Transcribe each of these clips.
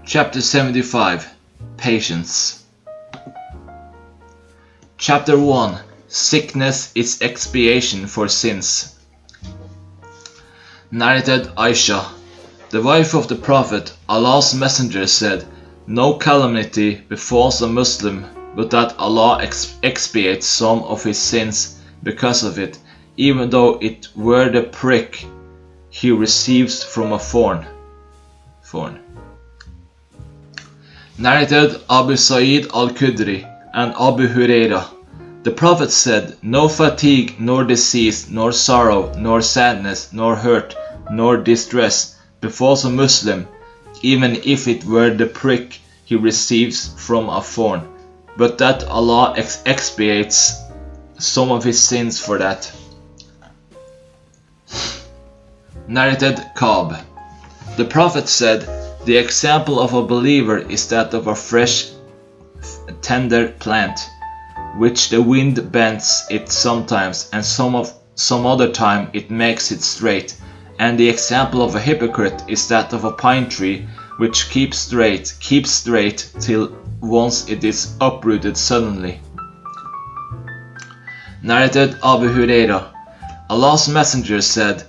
Chapter 75. Patience. Chapter 1. Sickness is expiation for sins. Narrated Aisha, the wife of the Prophet, Allah's Messenger, said, "No calamity befalls a Muslim but that Allah expiates some of his sins because of it, even though it were the prick he receives from a thorn. Narrated Abu Sa'id al-Khudri and Abu Huraira. The Prophet said, "No fatigue, nor disease, nor sorrow, nor sadness, nor hurt, nor distress befalls a Muslim, even if it were the prick he receives from a thorn, but that Allah expiates some of his sins for that." Narrated Ka'b. The Prophet said, "The example of a believer is that of a fresh, tender plant, which the wind bends it sometimes, and some other time it makes it straight. And the example of a hypocrite is that of a pine tree, which keeps straight till once it is uprooted suddenly." Narrated Abu Huraira. Allah's Messenger said,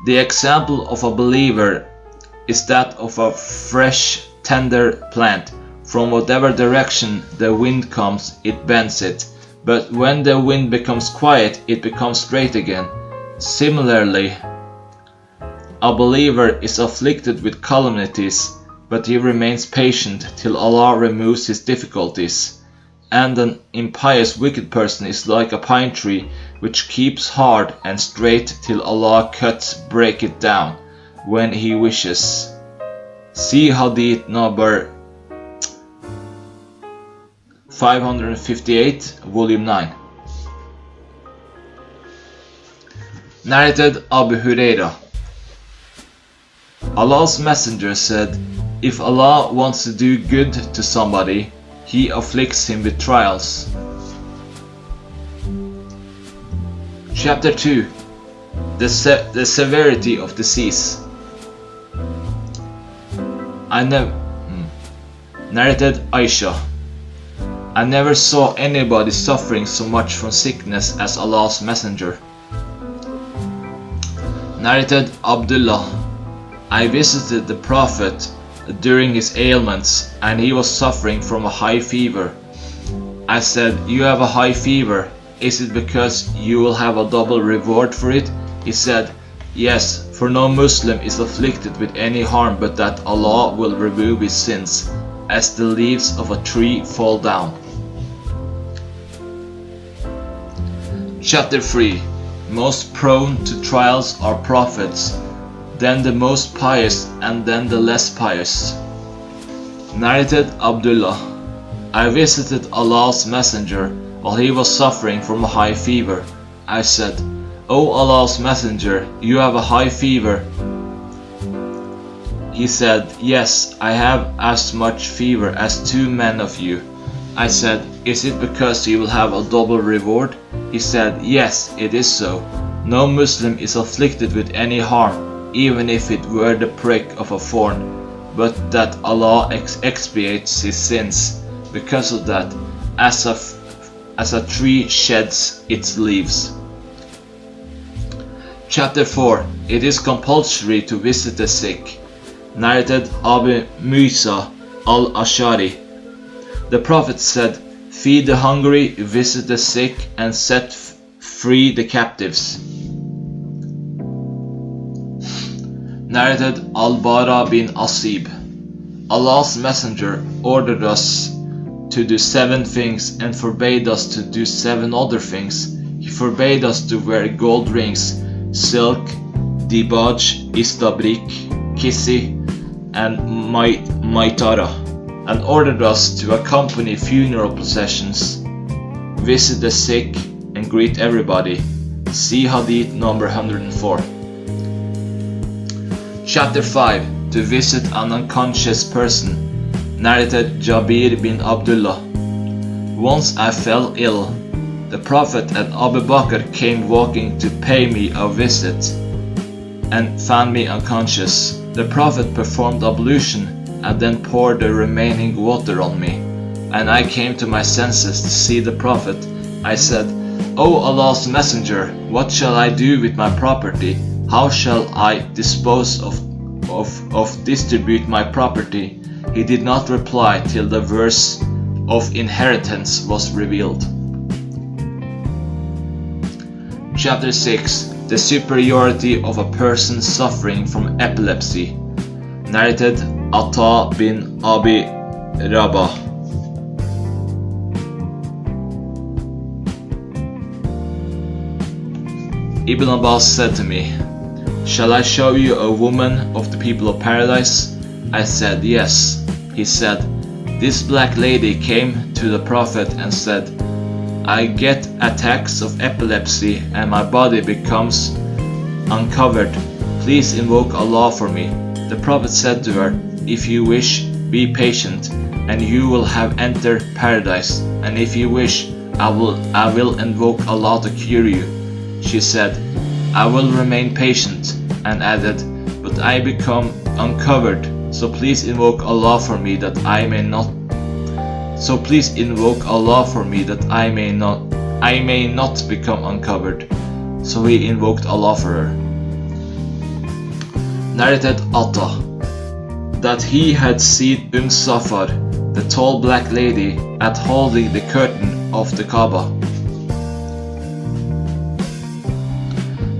"The example of a believer is that of a fresh, tender plant. From whatever direction the wind comes, it bends it, but when the wind becomes quiet, it becomes straight again. Similarly, a believer is afflicted with calamities, but he remains patient till Allah removes his difficulties. And an impious wicked person is like a pine tree, which keeps hard and straight till Allah break it down when he wishes." See Hadith number 558, volume 9. Narrated Abu Huraira. Allah's Messenger said, "If Allah wants to do good to somebody, He afflicts him with trials." Chapter 2. The severity of disease. Narrated Aisha. I never saw anybody suffering so much from sickness as Allah's Messenger. Narrated Abdullah. I visited the Prophet during his ailments, and he was suffering from a high fever. I said, "You have a high fever. Is it because you will have a double reward for it?" He said, "Yes, for no Muslim is afflicted with any harm but that Allah will remove his sins, as the leaves of a tree fall down." Chapter 3. Most prone to trials are prophets, then the most pious, and then the less pious. Narrated Abdullah. I visited Allah's Messenger while he was suffering from a high fever. I said, "O Allah's Messenger, you have a high fever." He said, "Yes, I have as much fever as 2 men of you." I said, "Is it because you will have a double reward?" He said, "Yes, it is so. No Muslim is afflicted with any harm, even if it were the prick of a thorn, but that Allah expiates his sins because of that, as a tree sheds its leaves." Chapter 4. It is compulsory to visit the sick. Narrated Abu Musa al-Ashari. The Prophet said, "Feed the hungry, visit the sick, and set free the captives." Narrated Al-Bara bin Asib. Allah's Messenger ordered us to do 7 things and forbade us to do 7 other things. He forbade us to wear gold rings, silk, dibaj, istabrik, kisi, and maitara, and ordered us to accompany funeral processions, visit the sick, and greet everybody. See Hadith number 104. Chapter 5. To visit an unconscious person. Narrated Jabir bin Abdullah. Once I fell ill. The Prophet and Abu Bakr came walking to pay me a visit and found me unconscious. The Prophet performed ablution and then poured the remaining water on me. And I came to my senses to see the Prophet. I said, O Allah's Messenger, what shall I do with my property? How shall I dispose of distribute my property? He did not reply till the verse of inheritance was revealed. Chapter 6. The superiority of a person suffering from epilepsy. Narrated Atta bin Abi Rabah. Ibn Abbas said to me, Shall I show you a woman of the people of paradise? I said, Yes. He said, This black lady came to the Prophet and said, I get attacks of epilepsy and my body becomes uncovered. Please invoke Allah for me. The Prophet said to her, If you wish, be patient, and you will have entered paradise. And if you wish, I will invoke Allah to cure you. She said, I will remain patient, and added, But I become uncovered, so please invoke Allah for me that I may not. So please invoke Allah for me that I may not become uncovered. So he invoked Allah for her. Narrated Atta, that he had seen Safar, the tall black lady, at holding the curtain of the Kaaba.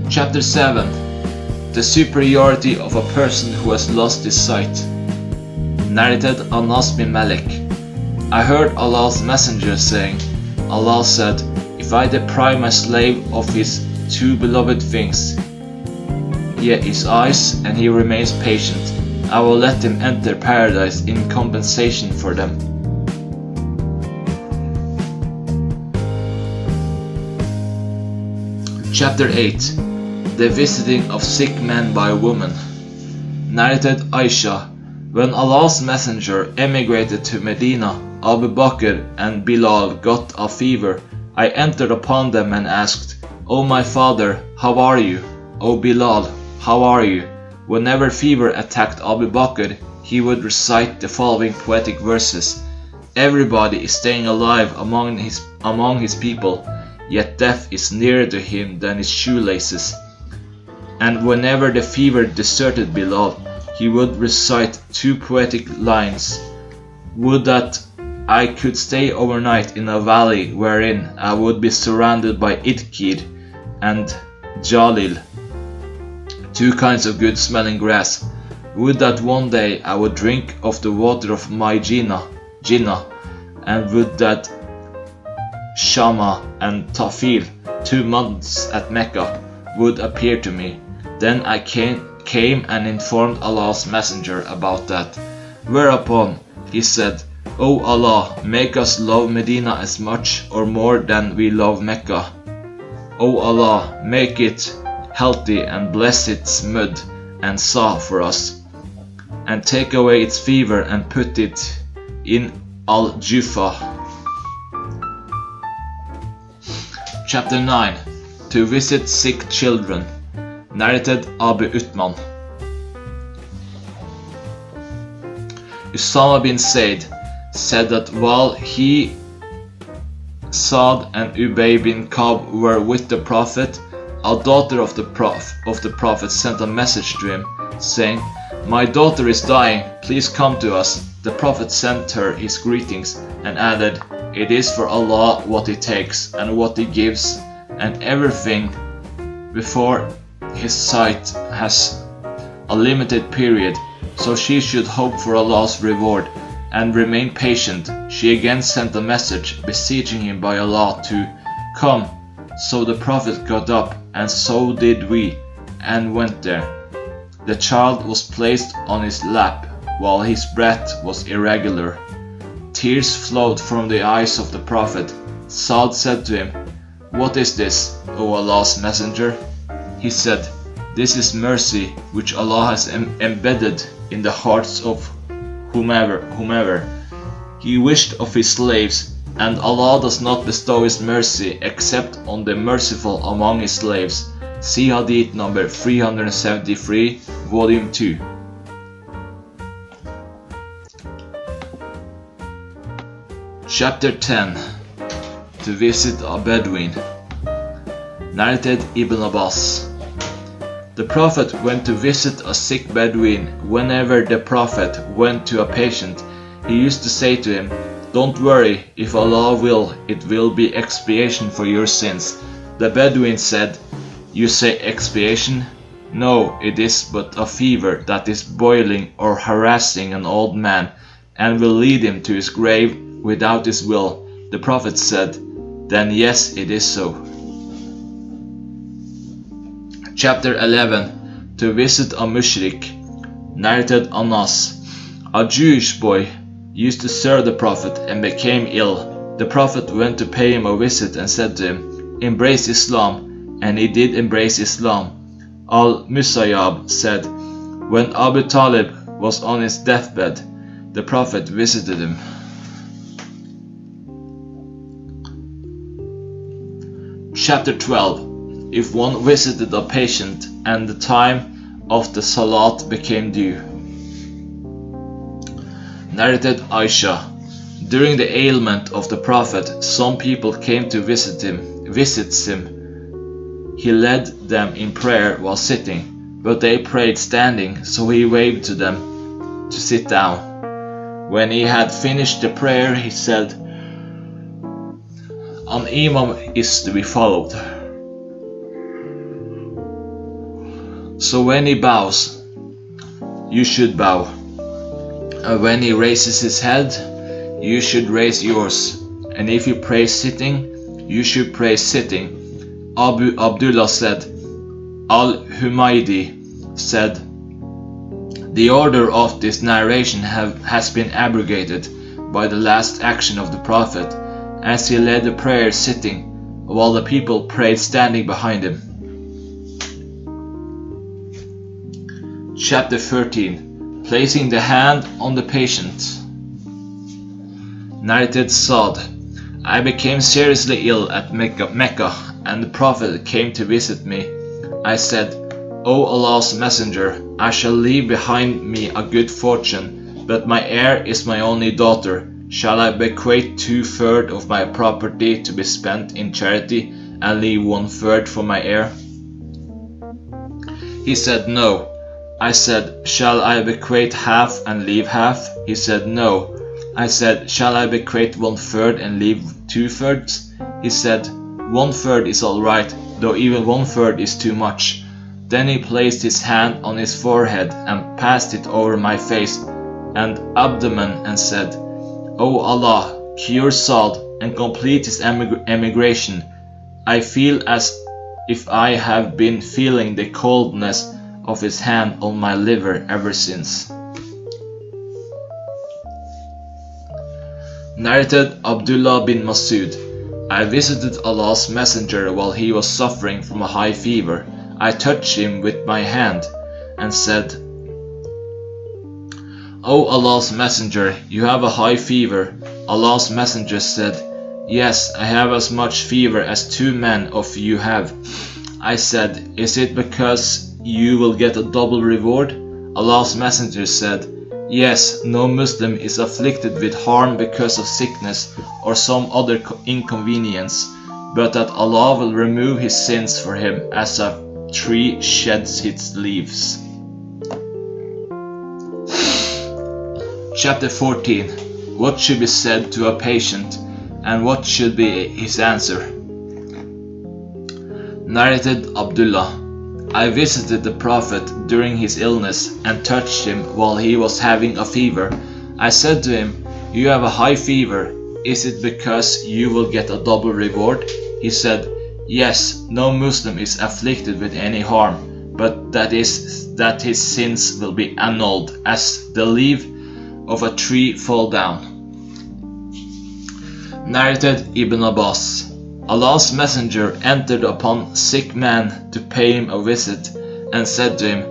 Chapter 7. The superiority of a person who has lost his sight. Narrated Anas bin Malik. I heard Allah's Messenger saying, Allah said, If I deprive my slave of his two beloved things, yet his eyes, and he remains patient, I will let him enter paradise in compensation for them. Chapter 8. The visiting of sick men by a woman. Narrated Aisha, when Allah's Messenger emigrated to Medina, Abu Bakr and Bilal got a fever. I entered upon them and asked, O my father, how are you? O Bilal, how are you? Whenever fever attacked Abu Bakr, he would recite the following poetic verses. Everybody is staying alive among his people, yet death is nearer to him than his shoelaces. And whenever the fever deserted Bilal, he would recite two poetic lines. Would that I could stay overnight in a valley wherein I would be surrounded by Idkir and Jalil, two kinds of good smelling grass. Would that one day I would drink of the water of my Jinnah, and would that Shama and Tafil, 2 months at Mecca, would appear to me. Then I came and informed Allah's Messenger about that. Whereupon he said, O Allah, make us love Medina as much or more than we love Mecca. O Allah, make it healthy and bless its mud and saw for us, and take away its fever and put it in Al-Jufa. Chapter 9. To visit sick children. Narrated Abu Uthman. Usama bin Zayd said that while he, Saad and Ubay bin Ka'b were with the Prophet, a daughter of the Prophet sent a message to him, saying, My daughter is dying, please come to us. The Prophet sent her his greetings and added, It is for Allah what he takes and what he gives, and everything before his sight has a limited period, so she should hope for Allah's reward and remain patient. She again sent a message beseeching him by Allah to come. So the Prophet got up, and so did we, and went there. The child was placed on his lap, while his breath was irregular. Tears flowed from the eyes of the Prophet. Saad said to him, What is this, O Allah's Messenger? He said, This is mercy which Allah has embedded in the hearts of whomever He wished of his slaves, and Allah does not bestow his mercy except on the merciful among his slaves. See Hadith number 373, volume 2. Chapter 10. To visit a Bedouin. Narrated Ibn Abbas. The Prophet went to visit a sick Bedouin. Whenever the Prophet went to a patient, he used to say to him, "Don't worry, if Allah will, it will be expiation for your sins." The Bedouin said, "You say expiation? No, it is but a fever that is boiling or harassing an old man, and will lead him to his grave without his will." The Prophet said, "Then yes, it is so." Chapter 11. To visit a mushrik. Narrated Anas. A Jewish boy used to serve the Prophet and became ill. The Prophet went to pay him a visit and said to him, "Embrace Islam," and he did embrace Islam. Al-Musayyab said, when Abu Talib was on his deathbed, the Prophet visited him. Chapter 12. If one visited a patient and the time of the Salat became due. Narrated Aisha. During the ailment of the Prophet, some people came to visit him. He led them in prayer while sitting, but they prayed standing, so he waved to them to sit down. When he had finished the prayer, he said, "An imam is to be followed. So when he bows, you should bow. And when he raises his head, you should raise yours. And if you pray sitting, you should pray sitting." Abu Abdullah said. Al-Humaydi said, "The order of this narration has been abrogated by the last action of the Prophet, as he led the prayer sitting, while the people prayed standing behind him." Chapter 13. Placing the hand on the patient. Narrated Sa'd. I became seriously ill at Mecca, and the Prophet came to visit me. I said, "O Allah's Messenger, I shall leave behind me a good fortune, but my heir is my only daughter. Shall I bequeath 2/3 of my property to be spent in charity and leave 1/3 for my heir?" He said, "No." I said, "Shall I bequeath half and leave half?" He said, "No." I said, "Shall I bequeath 1/3 and leave 2/3? He said, "1/3 is all right, though even 1/3 is too much." Then he placed his hand on his forehead and passed it over my face and abdomen and said, "O Allah, cure Sa'd and complete his emigration. I feel as if I have been feeling the coldness of his hand on my liver ever since." Narrated Abdullah bin Masud. I visited Allah's Messenger while he was suffering from a high fever. I touched him with my hand and said, "O Allah's Messenger, you have a high fever." Allah's Messenger said, "Yes, I have as much fever as 2 men of you have." I said, "Is it because you will get a double reward?" Allah's Messenger said, "Yes, no Muslim is afflicted with harm because of sickness or some other inconvenience, but that Allah will remove his sins for him as a tree sheds its leaves." Chapter 14. What should be said to a patient, and what should be his answer? Narrated Abdullah. I visited the Prophet during his illness and touched him while he was having a fever. I said to him, "You have a high fever. Is it because you will get a double reward?" He said, "Yes, no Muslim is afflicted with any harm, but that his sins will be annulled as the leaf of a tree fall down." Narrated Ibn Abbas. Allah's Messenger entered upon a sick man to pay him a visit and said to him,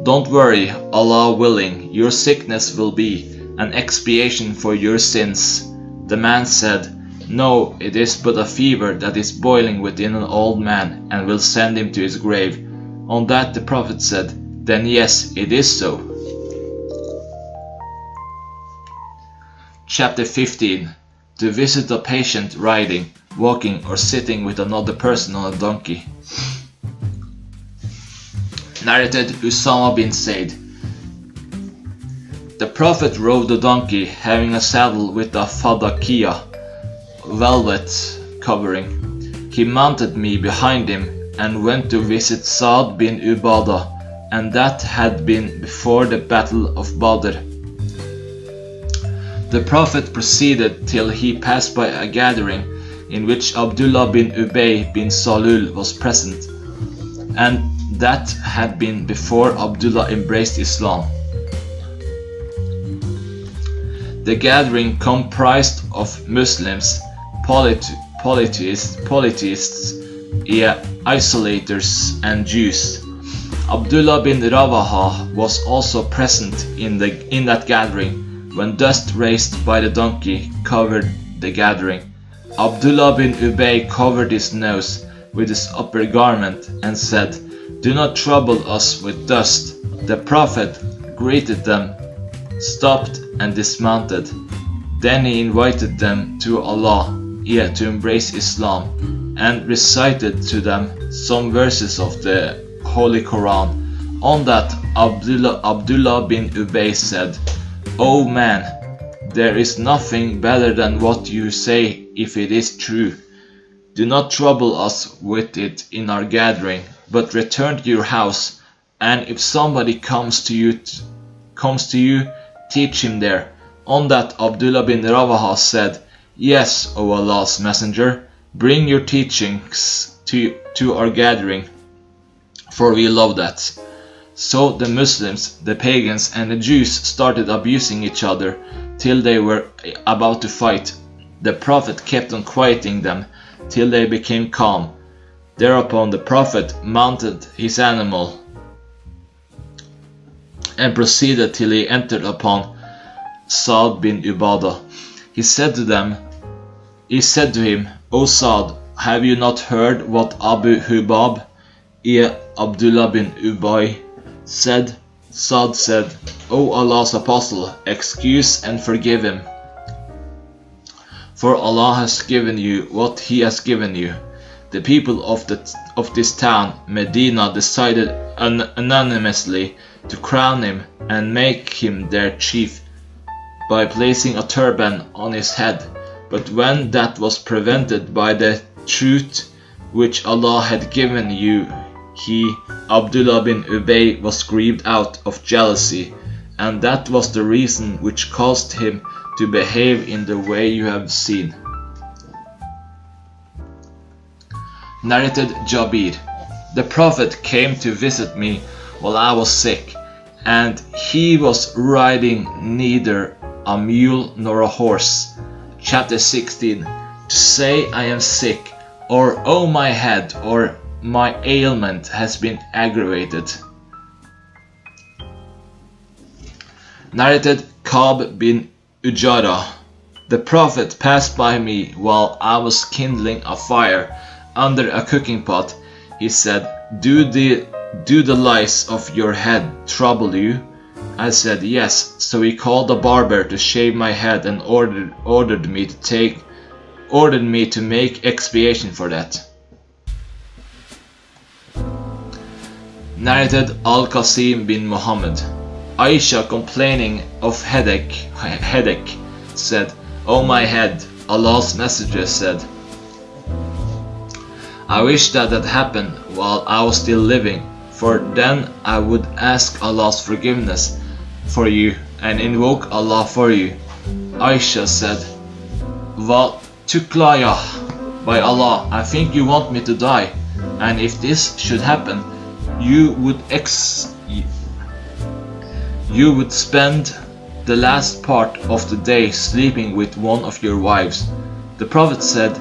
"Don't worry, Allah willing, your sickness will be an expiation for your sins." The man said, "No, it is but a fever that is boiling within an old man and will send him to his grave." On that the Prophet said, "Then yes, it is so." Chapter 15. to visit a patient riding, walking, or sitting with another person on a donkey. Narrated Usama bin Zayd. The Prophet rode the donkey, having a saddle with a fadakiyah, velvet covering. He mounted me behind him and went to visit Sa'd bin Ubadah, and that had been before the Battle of Badr. The Prophet proceeded till he passed by a gathering in which Abdullah bin Ubay bin Salul was present, and that had been before Abdullah embraced Islam. The gathering comprised of Muslims, polytheists, isolators, and Jews. Abdullah bin Rawaha was also present in that gathering when dust raised by the donkey covered the gathering. Abdullah bin Ubay covered his nose with his upper garment and said, "Do not trouble us with dust." The Prophet greeted them, stopped, and dismounted. Then he invited them to Allah, to embrace Islam, and recited to them some verses of the Holy Quran. On that, Abdullah bin Ubay said, "O man, there is nothing better than what you say if it is true. Do not trouble us with it in our gathering, but return to your house, and if somebody comes to you, teach him there." On that, Abdullah bin Rawaha said, "Yes, O Allah's Messenger, bring your teachings to our gathering, for we love that." So the Muslims, the pagans, and the Jews started abusing each other till they were about to fight. The Prophet kept on quieting them till they became calm. Thereupon the Prophet mounted his animal and proceeded till he entered upon Sa'd bin Ubadah. He said to him, "O Sa'd, have you not heard what Abu Hubab, Abdullah bin Ubay, said?" Sa'd said, "O Allah's Apostle, excuse and forgive him, for Allah has given you what He has given you." The people of this town, Medina, decided unanimously to crown him and make him their chief by placing a turban on his head. But when that was prevented by the truth which Allah had given you, he, Abdullah bin Ubay, was grieved out of jealousy, and that was the reason which caused him to behave in the way you have seen. Narrated Jabir. The Prophet came to visit me while I was sick, and he was riding neither a mule nor a horse. Chapter 16. To say I am sick, or "Oh my head," or "My ailment has been aggravated." Narrated Ka'b bin Ujara. The Prophet passed by me while I was kindling a fire under a cooking pot. He said, Do the lice of your head trouble you?" I said, "Yes." So he called a barber to shave my head and ordered me to make expiation for that. Narrated Al-Qasim bin Muhammad. Aisha, complaining of headache, said, "O my head," Allah's Messenger said, "I wish that had happened while I was still living, for then I would ask Allah's forgiveness for you and invoke Allah for you." Aisha said, "Wa tuklaya, by Allah, I think you want me to die, and if this should happen, you would spend the last part of the day sleeping with one of your wives." The Prophet said,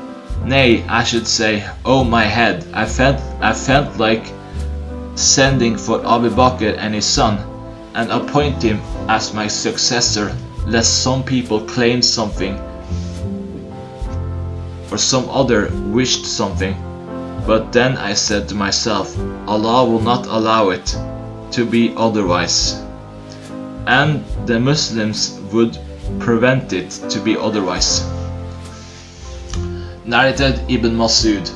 "Nay, I should say, O my head, I felt like sending for Abu Bakr and his son, and appoint him as my successor, lest some people claim something, or some other wished something. But then I said to myself, Allah will not allow it to be otherwise, and the Muslims would prevent it to be otherwise." Narrated Ibn Masud.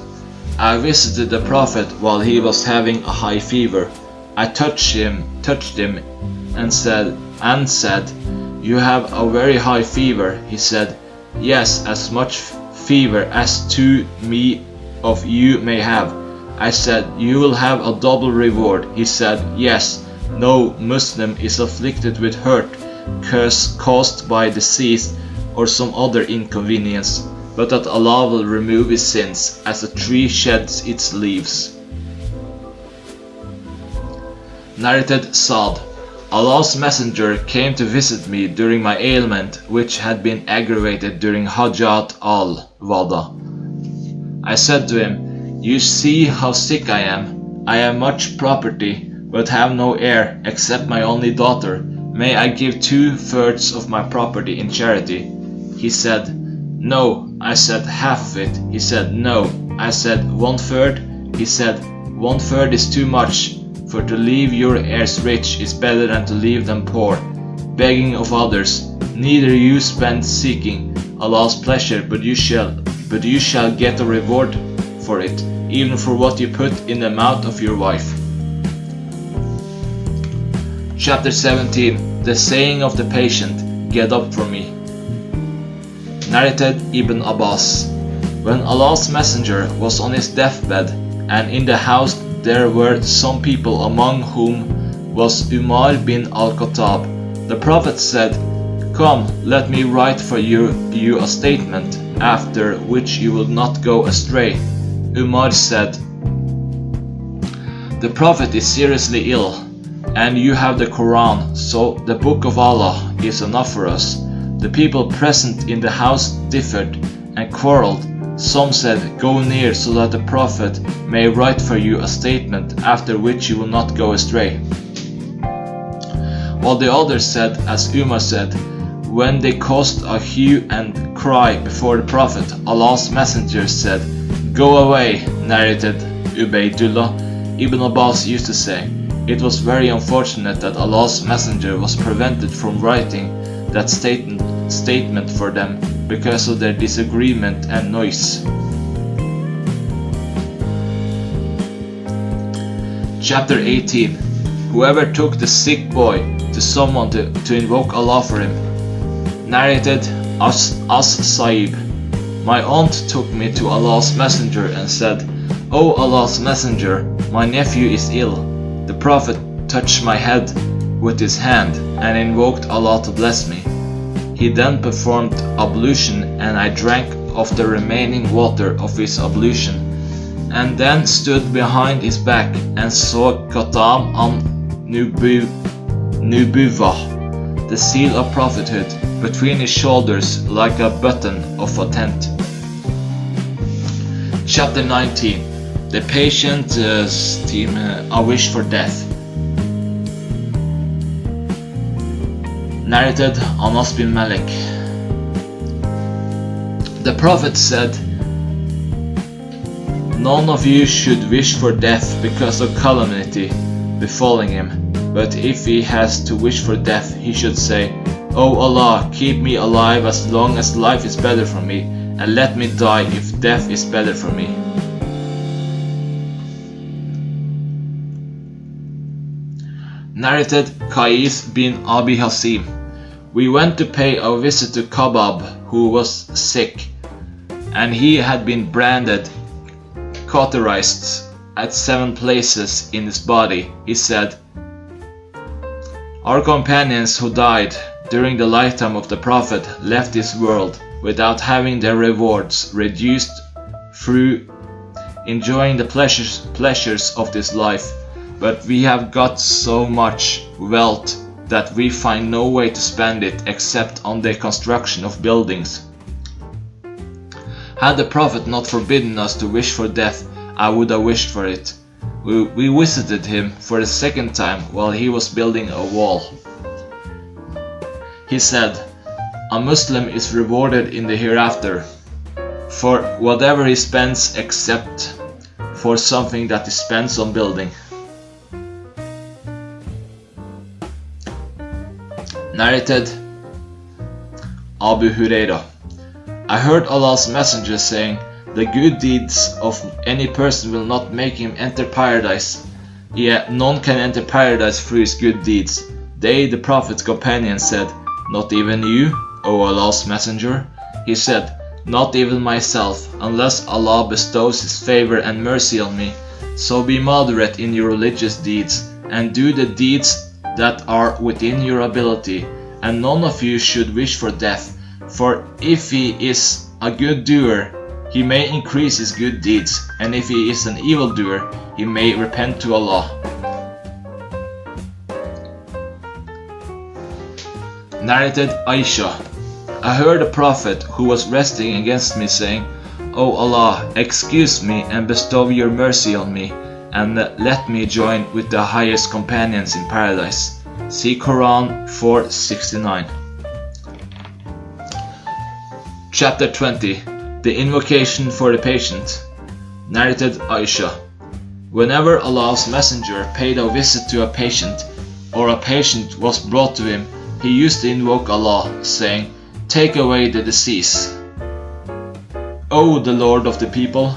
I visited the Prophet while he was having a high fever. I touched him and said, "You have a very high fever." He said, "Yes, as much fever as 2 of you may have." I said, "You will have a double reward." He said, "Yes, no Muslim is afflicted with hurt caused by disease or some other inconvenience, but that Allah will remove his sins as a tree sheds its leaves." Narrated Sa'd. Allah's Messenger came to visit me during my ailment, which had been aggravated during Hajjat al-Wada. I said to him, "You see how sick I am. I have much property, but have no heir except my only daughter. May I give 2/3 of my property in charity?" He said, "No." I said, "Half of it?" He said, "No." I said, "1/3? He said, "1/3 is too much, for to leave your heirs rich is better than to leave them poor, begging of others. Neither you spend seeking Allah's pleasure, but you shall get a reward for it, even for what you put in the mouth of your wife." Chapter 17. The saying of the patient, "Get up from me." Narrated Ibn Abbas. When Allah's Messenger was on his deathbed, and in the house there were some people, among whom was Umar bin al-Khattab, the Prophet said, "Come, let me write for you a statement, after which you will not go astray." Umar said, "The Prophet is seriously ill, and you have the Quran, so the Book of Allah is enough for us." The people present in the house differed and quarreled. Some said, "Go near so that the Prophet may write for you a statement, after which you will not go astray." While the others said, as Umar said, when they caused a hue and cry before the Prophet, Allah's Messenger said, "Go away." Narrated Ubaydullah. Ibn Abbas used to say, "It was very unfortunate that Allah's Messenger was prevented from writing that statement for them because of their disagreement and noise." Chapter 18. Whoever took the sick boy to someone to invoke Allah for him. Narrated As-Sa'ib. My aunt took me to Allah's Messenger and said, "O Allah's Messenger, my nephew is ill." The Prophet touched my head with his hand and invoked Allah to bless me. He then performed ablution, and I drank of the remaining water of his ablution, and then stood behind his back and saw Khatam an-Nubuwwah, the seal of prophethood, between his shoulders like a button of a tent. Chapter 19. The patient's a wish for death. Narrated Anas bin Malik. The Prophet said, "None of you should wish for death because of calamity befalling him, but if he has to wish for death, he should say, 'O Allah, keep me alive as long as life is better for me, and let me die if death is better for me.'" Narrated Qais bin Abi Hasim. We went to pay a visit to Kabab, who was sick, and he had been cauterized at 7 places in his body. He said, "Our companions who died during the lifetime of the Prophet left this world without having their rewards reduced through enjoying the pleasures of this life, but we have got so much wealth that we find no way to spend it except on the construction of buildings. Had the Prophet not forbidden us to wish for death, I would have wished for it." We visited him for the second time while he was building a wall. He said, "A Muslim is rewarded in the hereafter for whatever he spends except for something that he spends on building." Narrated Abu Hurairah. I heard Allah's Messenger saying, The good deeds of any person will not make him enter paradise. Yet none can enter paradise through his good deeds. They, the prophet's companions, said, "Not even you, O Allah's messenger?" He said, "Not even myself, unless Allah bestows His favor and mercy on me. So be moderate in your religious deeds, and do the deeds that are within your ability, and none of you should wish for death, for if he is a good doer, he may increase his good deeds, and if he is an evildoer, he may repent to Allah." Narrated Aisha, I heard a prophet who was resting against me saying, "O Allah, excuse me and bestow your mercy on me, and let me join with the highest companions in paradise." See Quran 4:69. Chapter 20. The Invocation for the Patient. Narrated Aisha, whenever Allah's messenger paid a visit to a patient, or a patient was brought to him, he used to invoke Allah, saying, "Take away the disease. O the Lord of the people,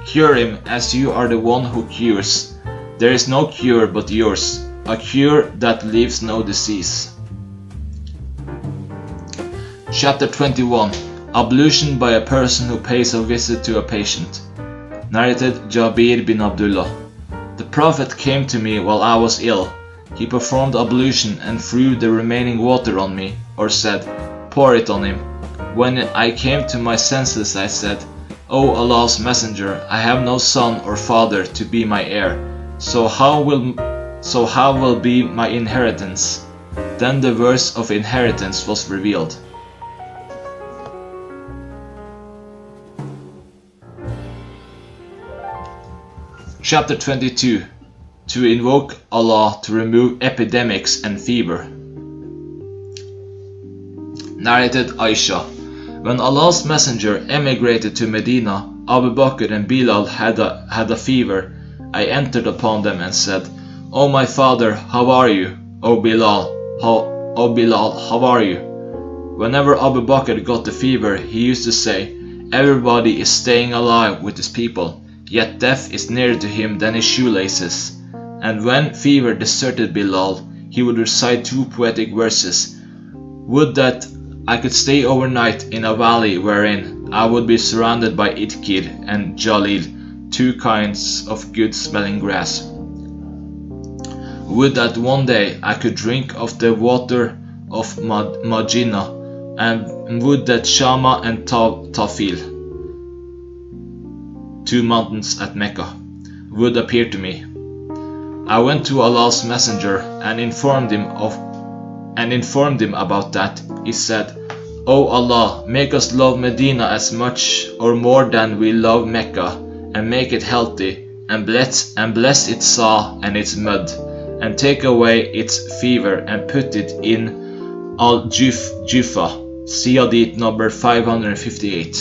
cure him as you are the one who cures. There is no cure but yours, a cure that leaves no disease." Chapter 21. Ablution by a person who pays a visit to a patient. Narrated Jabir bin Abdullah. The Prophet came to me while I was ill. He performed ablution and threw the remaining water on me, or said, "Pour it on him." When I came to my senses, I said, "O Allah's messenger, I have no son or father to be my heir, so how will be my inheritance?" Then the verse of inheritance was revealed. Chapter 22. To invoke Allah to remove epidemics and fever. Narrated Aisha, when Allah's messenger emigrated to Medina, Abu Bakr and Bilal had a fever. I entered upon them and said, "O my father, how are you? O Bilal, how are you?" Whenever Abu Bakr got the fever, he used to say, "Everybody is staying alive with his people, yet death is nearer to him than his shoelaces." And when fever deserted Bilal, he would recite two poetic verses. "Would that I could stay overnight in a valley wherein I would be surrounded by Itkir and Jalil, two kinds of good smelling grass. Would that one day I could drink of the water of Majina, and would that Shama and Tafil, two mountains at Mecca, would appear to me." I went to Allah's messenger and informed him about that. He said, "O Allah, make us love Medina as much or more than we love Mecca, and make it healthy, and bless its saw and its mud, and take away its fever and put it in Al-Jufa." See Hadith number 558.